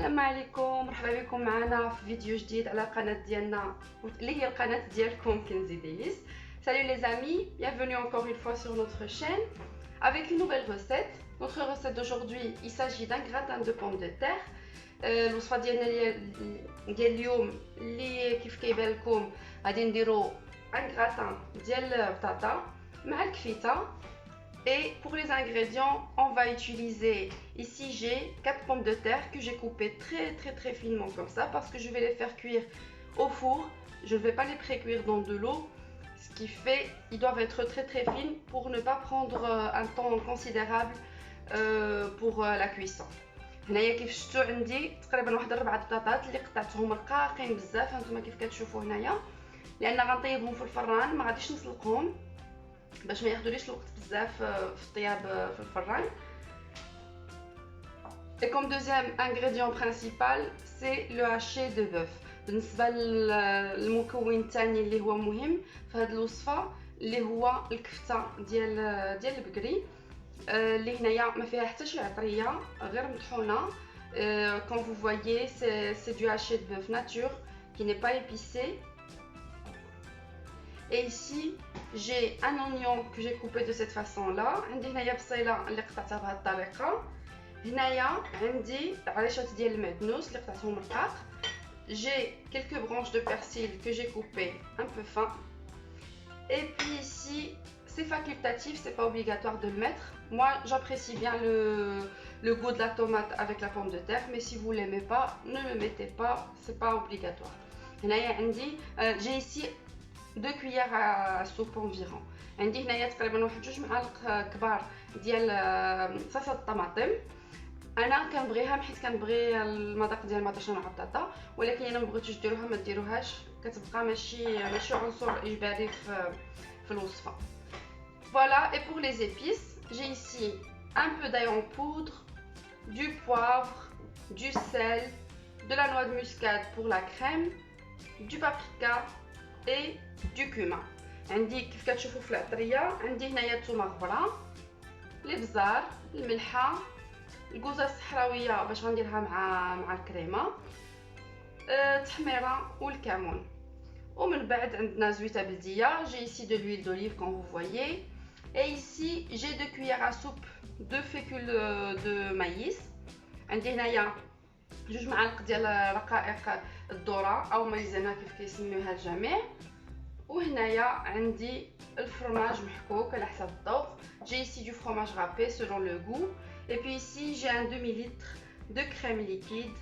السلام عليكم، مرحبا بكم معنا في فيديو جديد على القناه ديالنا اللي هي القناه ديالكم كنزي ديليس. Salut les amis, bienvenue encore une fois sur notre chaîne avec une nouvelle recette. Notre recette d'aujourd'hui, il s'agit d'un gratin de pommes de terre. الوصفه ديالنا ديال اليوم اللي كيف كيبان لكم غادي نديرو un gratin ديال البطاطا مع الكفته. Et pour les ingrédients, on va utiliser, ici j'ai 4 pommes de terre que j'ai coupées très finement comme ça parce que je vais les faire cuire au four. Je ne vais pas les pré-cuire dans de l'eau, ce qui fait qu'ils doivent être très fines pour ne pas prendre un temps considérable pour la cuisson. هنايا كيف شفتوا عندي تقريبا واحد 4 بطاطات اللي قطعتهم رقاقين بزاف. هانتوما كيف كتشوفوا هنايا، لان غنطيبهم في الفران ما غاديش نسلقهم باش ما ياخذوليش الوقت بزاف في الطياب في الفران. Et comme deuxième ingrédient principal, c'est le haché de bœuf. بالنسبه للمكون الثاني اللي هو مهم في هذه الوصفه اللي هو الكفته ديال البقري اللي هنايا ما فيها حتى شي عطريه غير مطحونه. Comme vous voyez, c'est du haché de bœuf nature qui n'est pas épicé. Et ici j'ai un oignon que j'ai coupé de cette façon là. عندي هنايا بصيله اللي قطعتها بهذه الطريقه. هنايا عندي عريشات ديال المعدنوس اللي قطعتهم رقاق. J'ai quelques branches de persil que j'ai coupées un peu fin. Et puis ici c'est facultatif, c'est pas obligatoire de le mettre. Moi j'apprécie bien le goût de la tomate avec la pomme de terre, mais si vous l'aimez pas, ne le mettez pas, c'est pas obligatoire. هنايا عندي j'ai ici 2 cuillères à soupe environ. عندي هنايا تقريبا واحد 2 معالق كبار ديال صلصه الطماطم. انا كنبغيها حيت كنبغي المذاق ديال المطيشه مع البطاطا، ولكن الا ما بغيتوش ديروها ما ديروهاش، كتبقى ماشي عنصر اجباري في الوصفه. Voilà, et pour les épices, j'ai ici un peu d'ail en poudre, du poivre, du sel, de la noix de muscade pour la crème, du paprika et du cumin. عندي كيف كتشوفوا في العطريه عندي هنايا الثومه غبره، الابزار، الملحه، الكوزه الصحراويه باش غنديرها مع الكريمه، التحميره والكمون. ومن بعد عندنا زويته بلديه. J'ai ici de l'huile d'olive comme vous voyez. Et ici j'ai 2 cuillères à soupe de fécule de maïs. عندي هنايا 2 معالق ديال رقائق الذره او مايزينا كيف كيسميوها الجميع. وهنايا عندي الفرماج محكوك على حسب الذوق. J'ai ici du fromage râpé selon le goût. Et puis ici j'ai un demi-litre de crème liquide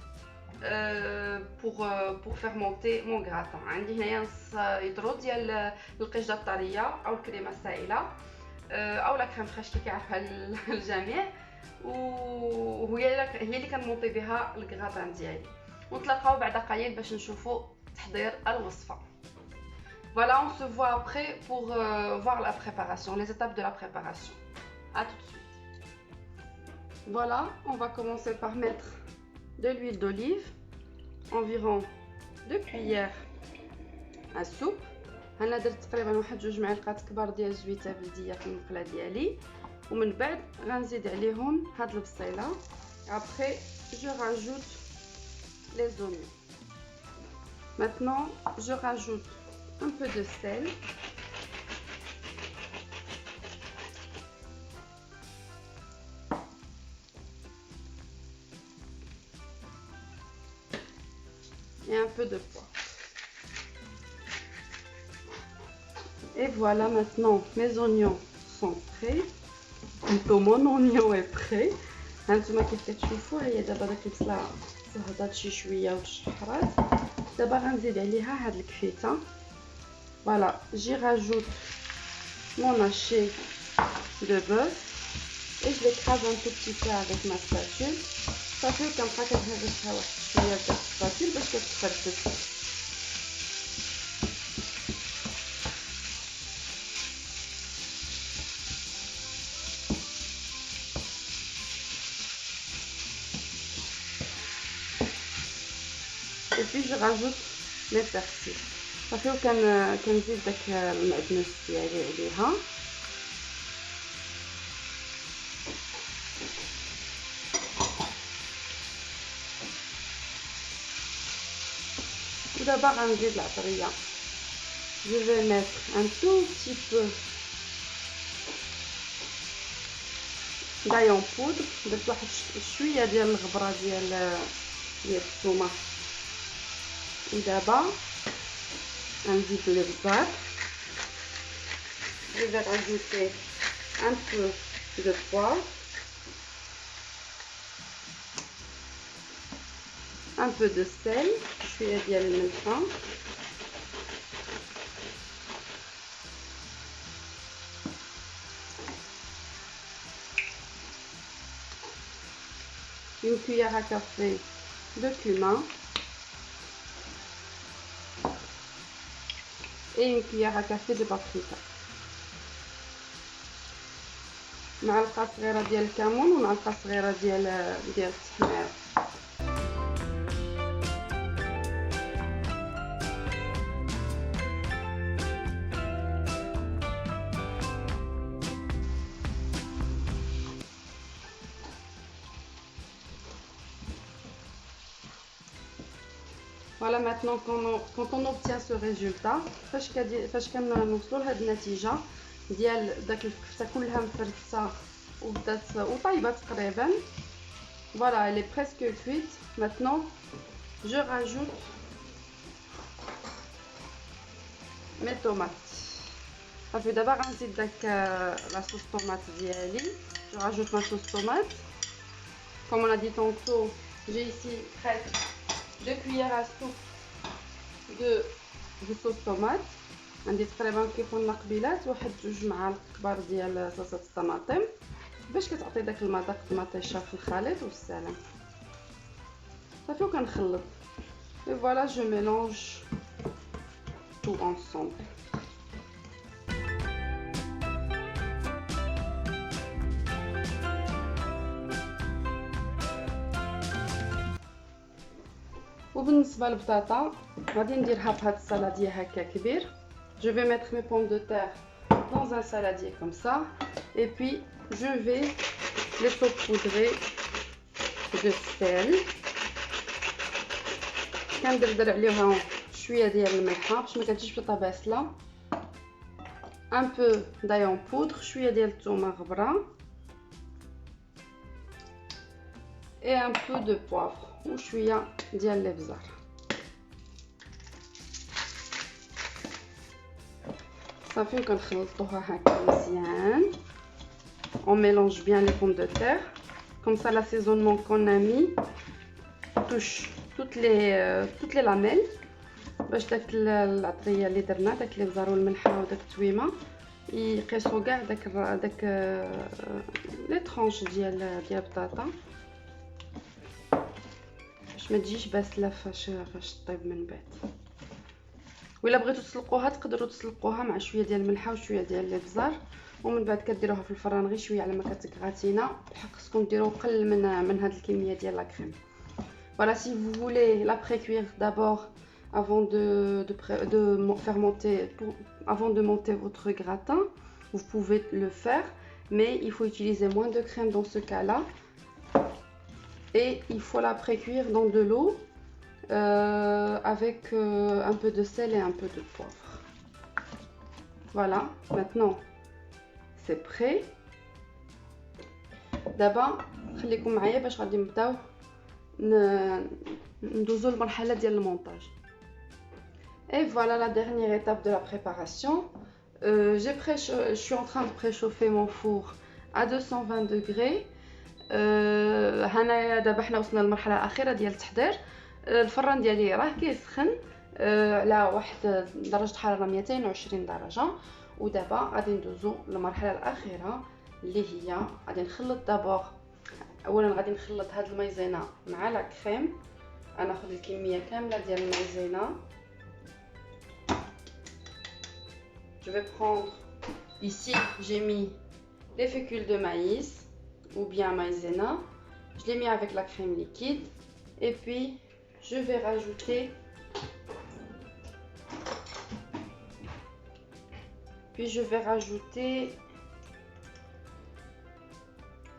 pour faire monter mon gratin. عندي هنايا نص يطرو ديال القشده الطريه او الكريمه السائله او لا كريم فريش كي كيعرفها الجميع، وهي اللي كنمونطي بها الكراتان ديالي. ونتلاقاو بعد قليل باش نشوفوا تحضير الوصفه. Voilà, on se voit après pour voir la préparation, les étapes de la préparation. À tout de suite. Voilà, on va commencer par mettre de l'huile d'olive, environ 2 cuillères à soupe. انا درت تقريبا واحد 2 معالق كبار ديال الزويته بلديه في المقله ديالي، ومن بعد غنزيد عليهم هاد البصيله. Après je rajoute les oignons. Maintenant je rajoute un peu de sel, et un peu de poivre. Et voilà, maintenant mes oignons sont prêts. Plutôt mon oignon est prêt. هانتوما كيف كتشوفوا هي دابا داك البصله صهدات شي شويه وتشحرات. دابا غنزيد عليها هاد الكفته. Voilà, j'y rajoute mon haché de bœuf et je l'écrase un tout petit peu avec ma spatule. صافي كنبقى كنهرسها واحد شويه بداك السباتيل باش كتفرفت. Et puis je rajoute les persils. صافي وكنزيد داك المعدنوس ديالي عليها. ودابا غنزيد العطريه. Je vais mettre un tout petit peu d'ail en poudre. درت واحد شويه ديال الغبره ديال الثومه. ودابا غنزيد الابزار. Je vais rajouter un peu de poivre, un peu de sel, شويه ديال الملح. Une cuillère à café de cumin et une cuillère à café de paprika. معلقه صغيره ديال الكمون ومعلقه صغيره ديال التحمير. Voilà, maintenant quand on obtient ce résultat, فاش كنوصلوا لهاد النتيجه ديال داك الكفته كلها مفرسه وبدات وطايبه تقريبا. Voilà, elle est presque cuite. Maintenant, je rajoute mes tomates. صافي دابا غنزيد داك لا صوص طوماط ديالي. Je rajoute ma sauce tomate. Comme on a dit tantôt, j'ai ici presque 2 cuillères à soupe de sauce tomate. عندي تقريبا كيف قلنا قبيلات واحد 2 معالق كبار ديال صلصه الطماطم باش كتعطي داك المذاق المطيشه في الخليط والسلام. صافي وكنخلط. Et voilà, je mélange tout ensemble. وبالنسبه للبطاطا غادي نديرها في هاد الصلاديه هكا كبير. Je vais mettre mes pommes de terre dans un saladier comme ça et puis je vais les saupoudrer de sel. كندردر عليهم شويه ديال الملح باش ما كتجيش بطاطا باسله. un peu d'ail en poudre, شويه ديال الثومه غبره et un peu de poivre وشويه ديال الابزار. صافي وكنخلطوها هكا مزيان. On mélange bien les pommes de terre. Comme ça, l'assaisonnement qu'on a mis touche toutes les lamelles. باش داك العطريه اللي درنا داك الابزار والملحه وداك التويمه يقيسوا كاع داك لي طرونش ديال البطاطا باش ما تجيش باسله فاش طيب من بعد. وإلا بغيتو تسلقوها تقدروا تسلقوها مع شويه ديال الملحه وشويه ديال الابزار ومن بعد كديروها في الفران غير شويه على ما كتكغاتينا. بحق خصكم ديروا قل من هاد الكميه ديال لا كريم. Voilà, si vous voulez la précuire d'abord avant avant de monter votre gratin, vous pouvez le faire, mais il faut utiliser moins de crème dans ce cas-là et il faut la précuire dans de l'eau avec un peu de sel et un peu de poivre. Voilà, maintenant c'est prêt. D'abord, خليكم معايا باش غادي نبداو ندوزو المرحله ديال المونتاج. Et voilà la dernière étape de la préparation. Je suis en train de préchauffer mon four à 220 degrés. هنايا دابا حنا وصلنا للمرحله الاخيره ديال التحضير. الفران ديالي راه كيسخن على واحد درجه حراره 220 درجه. ودابا غادي ندوزو للمرحله الاخيره اللي هي غادي نخلط دابور. اولا غادي نخلط هاد المايزينا مع لا كريم. انا ناخذ الكميه كامله ديال المايزينا. Je vais prendre ici, j'ai mis les fécules de maïs ou bien maïzena. Je l'ai mis avec la crème liquide et puis je vais rajouter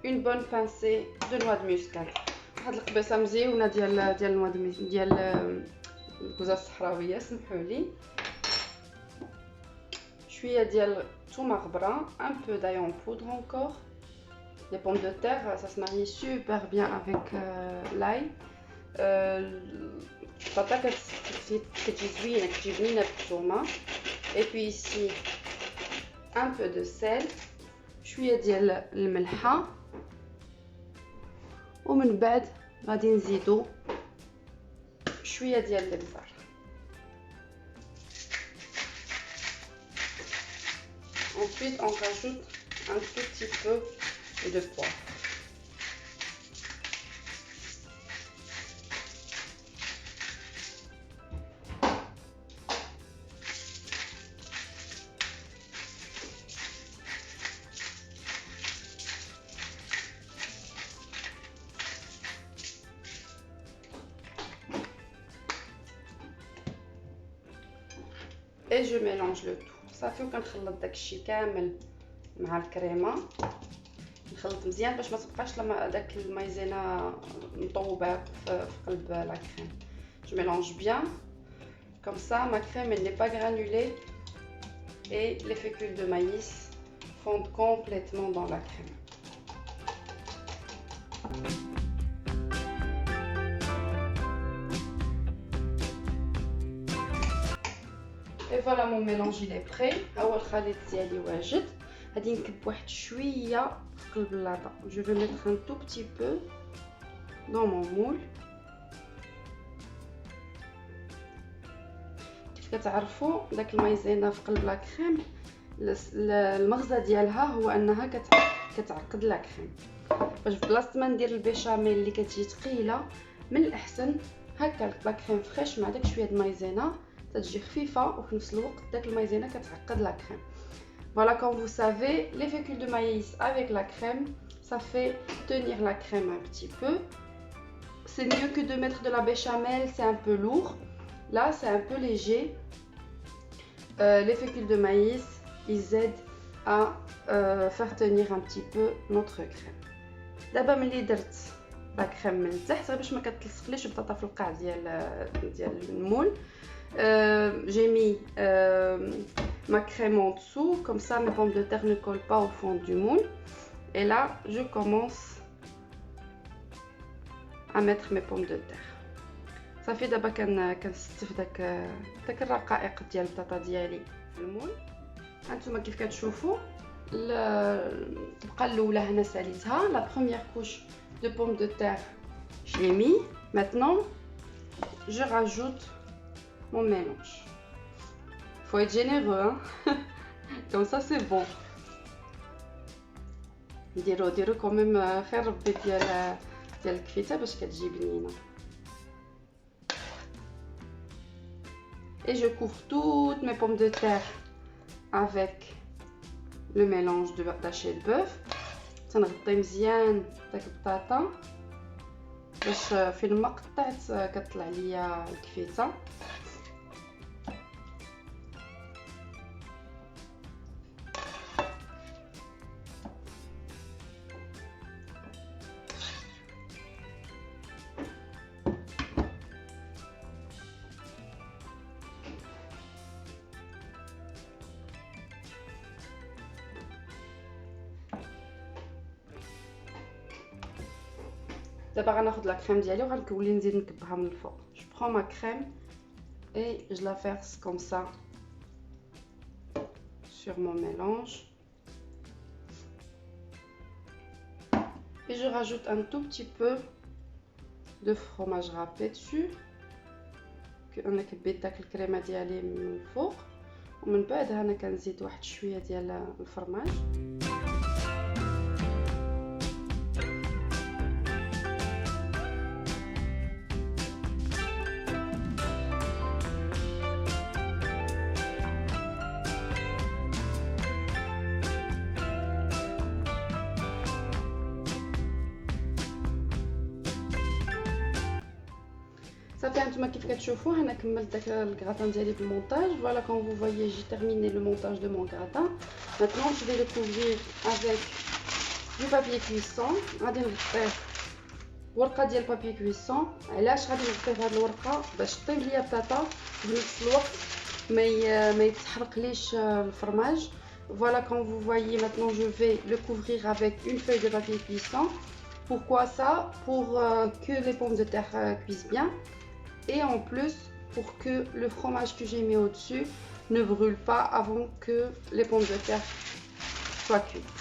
une bonne pincée de noix de muscade. هاد القبيصه مزيونه ديال الكوزه الصحراويه سمحوا لي. شويه ديال الثومه غبره، un peu d'ail en poudre encore. Les pommes de terre, ça se marie super bien avec l'ail. البطاطا كتجي زوينه، كتجي بنينه بالثومه. Et puis ici un peu de sel، شويه ديال الملحه، ومن بعد غادي نزيدو شويه ديال الابزار. Ensuite on rajoute un tout petit peu de poivre. Et je mélange le tout. صافي وكنخلط داكشي كامل مع الكريمه، نخلط مزيان باش ما تبقاش داك المايزينا مطوبه في قلب لا كريم. Je mélange bien comme ça ma crème elle n'est pas granulée et les fécules de maïs fondent complètement dans la crème. Et voilà mon mélange il est prêt. اول خليط ديالي واجد. غادي نكب واحد شويه في قلب اللاطه. Je vais mettre un tout petit peu dans mon moule. كيف كتعرفوا داك المايزينا في قلب لا كريم المغزى ديالها هو انها كتعقد لا كريم. باش بلاصه ما ندير البيشاميل اللي كتجي ثقيله، من الاحسن هكا لا كريم فريش مع داك شويه د مايزينا تجي خفيفه، وفي نفس الوقت داك المايزينا كتعقد لا كريم. Voilà, comme vous savez, les fécules de maïs avec la crème, ça fait tenir la crème un petit peu. C'est mieux que de mettre de la béchamel, c'est un peu lourd. Là, c'est un peu léger. Les fécules de maïs, ils aident à faire tenir un petit peu notre crème. D'abord, ملي درت la crème من تحت باش ما كتلصقليش البطاطا في القاع ديال المول. J'ai mis ma crème en dessous, comme ça mes pommes de terre ne collent pas au fond du moule. Et là, je commence à mettre mes pommes de terre. صافي دابا كنستف داك الرقائق ديال البطاطا ديالي في المول. هانتوما كيف كتشوفوا الطبقه الاولى هنا ساليتها. لا بروميير كوش de pommes de terre je l'ai mis. Maintenant je rajoute mon mélange. Faut être généreux hein. Comme ça c'est bon. ديروا quand même خير ربي ديال الكفيته باش كتجي بنينه. Et je couvre toutes mes pommes de terre avec le mélange de haché de bœuf. تنغطي مزيان داك البطاطا باش فين ما قطعت كطلع ليا الكفيته. دابا غناخذ لا كريم ديالي وغنولي نزيد نكبها من الفوق. Je prends ma crème et je la verse comme ça sur mon mélange. Et je rajoute un tout petit peu de fromage râpé dessus. انا كبيت داك الكريمه ديالي من الفوق، ومن بعد انا كنزيد واحد شويه ديال الفرماج. صافي هانتوما كيف كتشوفوا انا كملت داك الكراتان ديالي بالمونتاج. Voilà, quand vous voyez j'ai terminé le montage de mon gratin. Maintenant je vais le couvrir avec du papier cuisson. غادي نغطيه ورقه ديال بابي كويسون. علاش غادي نغطي هاد الورقه؟ باش طيب ليا البطاطا في نفس الوقت ما يتحرقليش الفرماج. Voilà, comme vous voyez maintenant, je vais le couvrir avec une feuille de papier cuisson. Pourquoi ça? Pour que les pommes de terre cuisent bien, et en plus pour que le fromage que j'ai mis au-dessus ne brûle pas avant que les pommes de terre soient cuites.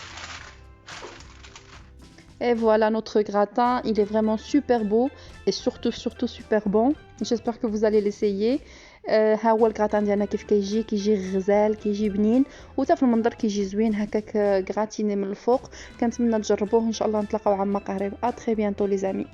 Et voilà notre gratin, il est vraiment super beau et surtout super bon. J'espère que vous allez l'essayer. ها هو الكراتان ديالنا كيف كيجي غزال، كيجي بنين، وتا في المنظر كيجي زوين هكاك غراتيني من الفوق. كنتمنى تجربوه، ان شاء الله نتلاقاو عما قريب. ا تري بيانتو لي زامي.